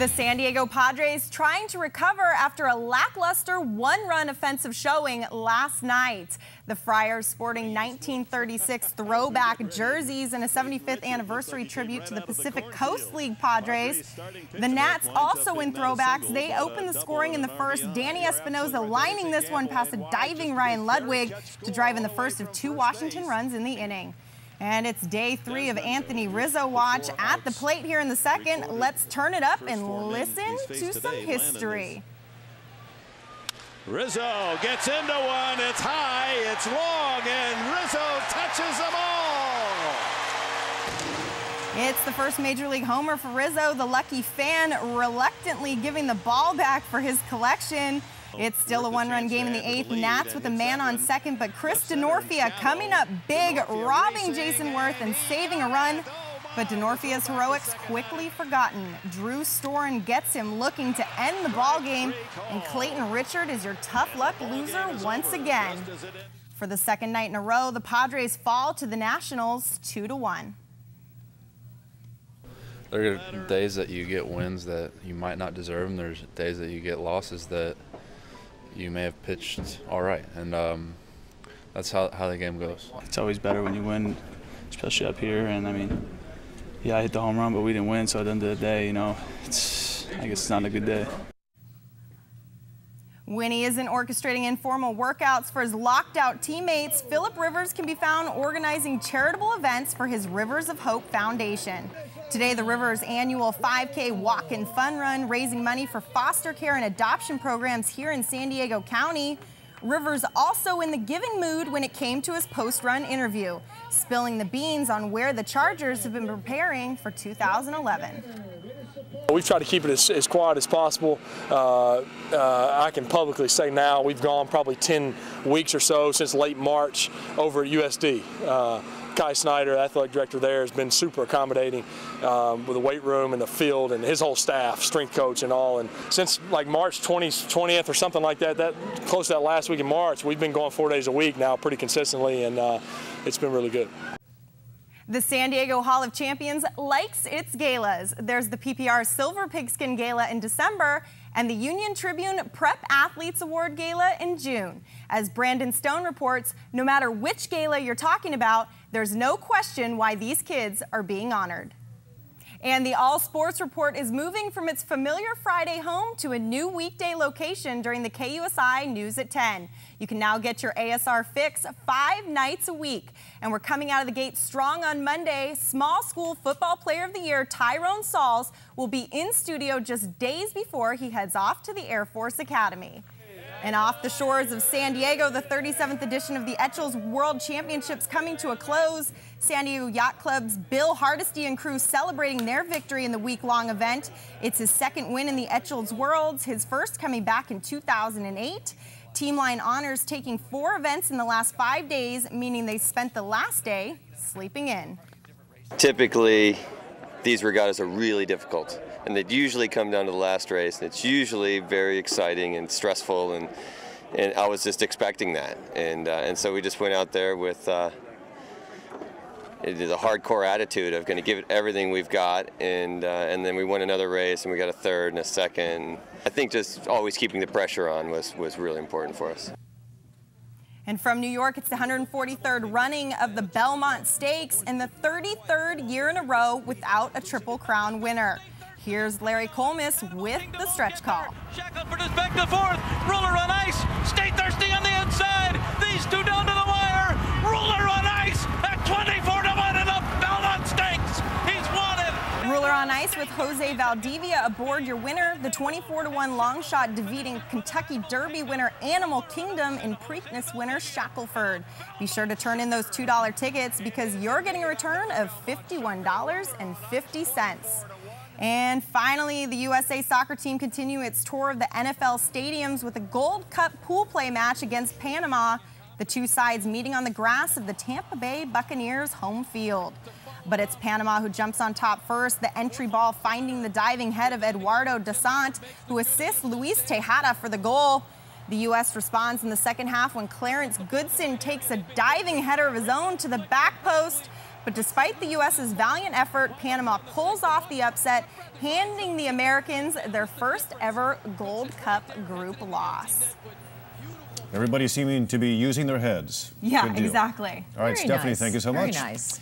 The San Diego Padres trying to recover after a lackluster one-run offensive showing last night. The Friars sporting 1936 throwback jerseys and a 75th anniversary tribute to the Pacific Coast League Padres. The Nats also in throwbacks. They opened the scoring in the first. Danny Espinosa lining this one past a diving Ryan Ludwig to drive in the first of 2 Washington runs in the inning. And it's day 3 of Anthony Rizzo watch at the plate here in the second. Let's turn it up and listen to some history. Rizzo gets into one. It's high, it's long, and Rizzo touches them all. It's the first Major League homer for Rizzo. The lucky fan reluctantly giving the ball back for his collection. It's still a one-run game in the 8th. Nats with a man on second, but Chris Denorfia coming up big, robbing Jason Worth and saving a run. But Denorfia's heroics quickly forgotten. Drew Storen gets him looking to end the ball game, and Clayton Richard is your tough luck loser once again. For the second night in a row, the Padres fall to the Nationals 2-1. There are days that you get wins that you might not deserve, and there's days that you get losses that you may have pitched all right, and that's how the game goes. It's always better when you win, especially up here. And I mean, yeah, I hit the home run, but we didn't win. So at the end of the day, you know, I guess it's not a good day. When he isn't orchestrating informal workouts for his locked-out teammates, Phillip Rivers can be found organizing charitable events for his Rivers of Hope Foundation. Today, the Rivers' annual 5K Walk and Fun Run, raising money for foster care and adoption programs here in San Diego County. Rivers also in the giving mood when it came to his post-run interview, spilling the beans on where the Chargers have been preparing for 2011. We've tried to keep it as quiet as possible. I can publicly say now we've gone probably 10 weeks or so since late March over at USD. Kai Snyder, the athletic director there, has been super accommodating with the weight room and the field and his whole staff, strength coach and all. And since like March 20th or something like that, close to that last week in March, we've been going 4 days a week now pretty consistently, and it's been really good. The San Diego Hall of Champions likes its galas. There's the PPR Silver Pigskin Gala in December and the Union Tribune Prep Athletes Award Gala in June. As Brandon Stone reports, no matter which gala you're talking about, there's no question why these kids are being honored. And the All Sports Report is moving from its familiar Friday home to a new weekday location during the KUSI News at 10. You can now get your ASR fix 5 nights a week. And we're coming out of the gate strong on Monday. Small School Football Player of the Year Tyrone Sauls will be in studio just days before he heads off to the Air Force Academy. And off the shores of San Diego, the 37th edition of the Etchells World Championships coming to a close. San Diego Yacht Club's Bill Hardesty and crew celebrating their victory in the week-long event. It's his second win in the Etchells Worlds, his first coming back in 2008. Teamline honors taking 4 events in the last 5 days, meaning they spent the last day sleeping in. Typically, these regattas are really difficult, and they usually come down to the last race, and it's usually very exciting and stressful, and I was just expecting that, and so we just went out there with it is a hardcore attitude of going to give it everything we've got, and then we won another race, and we got a third and a second. I think just always keeping the pressure on was really important for us. And from New York, it's the 143rd running of the Belmont Stakes and the 33rd year in a row without a Triple Crown winner. Here's Larry Colmus with the stretch call. Shackelford is back to 4th. Ruler on ice. Stay thirsty on the inside. These 2 down to the wire. Ruler on ice at 24-1 in the Belmont Stakes. He's won it. Ruler on ice with Jose Valdivia aboard your winner. The 24-1 long shot defeating Kentucky Derby winner Animal Kingdom and Preakness winner Shackelford. Be sure to turn in those $2 tickets because you're getting a return of $51.50. And finally, the USA soccer team continue its tour of the NFL stadiums with a Gold Cup pool play match against Panama. The 2 sides meeting on the grass of the Tampa Bay Buccaneers home field. But it's Panama who jumps on top first, the entry ball finding the diving head of Eduardo Desant, who assists Luis Tejada for the goal. The U.S. responds in the second half when Clarence Goodson takes a diving header of his own to the back post. But despite the U.S.'s valiant effort, Panama pulls off the upset, handing the Americans their first ever Gold Cup group loss. Everybody seeming to be using their heads. Yeah, exactly. All right, Very Stephanie, nice. thank you so much. Very nice.